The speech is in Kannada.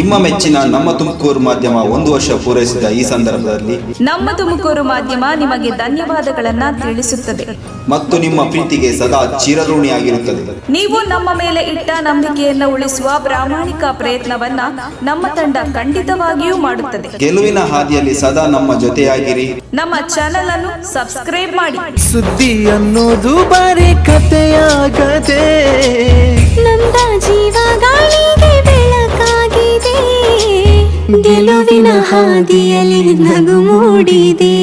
ನಿಮ್ಮ ಮೆಚ್ಚಿನ ನಮ್ಮ ತುಮಕೂರು ಮಾಧ್ಯಮ 1 ವರ್ಷ ಪೂರೈಸಿದ ಈ ಸಂದರ್ಭದಲ್ಲಿ ನಮ್ಮ ತುಮಕೂರು ಮಾಧ್ಯಮ ನಿಮಗೆ ಧನ್ಯವಾದಗಳನ್ನ ತಿಳಿಸುತ್ತದೆ ಮತ್ತು ನಿಮ್ಮ ಪ್ರೀತಿಗೆ ಸದಾ ಚಿರಋಣಿಯಾಗಿರುತ್ತದೆ. ನೀವು ನಮ್ಮ ಮೇಲೆ ಇಟ್ಟ ನಂಬಿಕೆಯನ್ನು ಉಳಿಸುವ ಪ್ರಾಮಾಣಿಕ ಪ್ರಯತ್ನವನ್ನ ನಮ್ಮ ತಂಡ ಖಂಡಿತವಾಗಿಯೂ ಮಾಡುತ್ತದೆ. ಗೆಲುವಿನ ಹಾದಿಯಲ್ಲಿ ಸದಾ ನಮ್ಮ ಜೊತೆಯಾಗಿರಿ. ನಮ್ಮ ಚಾನೆಲ್ ಅನ್ನು ಸಬ್ಸ್ಕ್ರೈಬ್ ಮಾಡಿ. ಸುದ್ದಿ ಅನ್ನೋದು ಬರೀ ಕಥೆಯಾಗದೆ ನೊಂದ ಜೀವ ಗಾಳಿಗೆ ಬೆಳಕಾಗಿದೆ, ಗೆಲುವಿನ ಹಾದಿಯಲ್ಲಿ ನಗು ಮೂಡಿದೆ.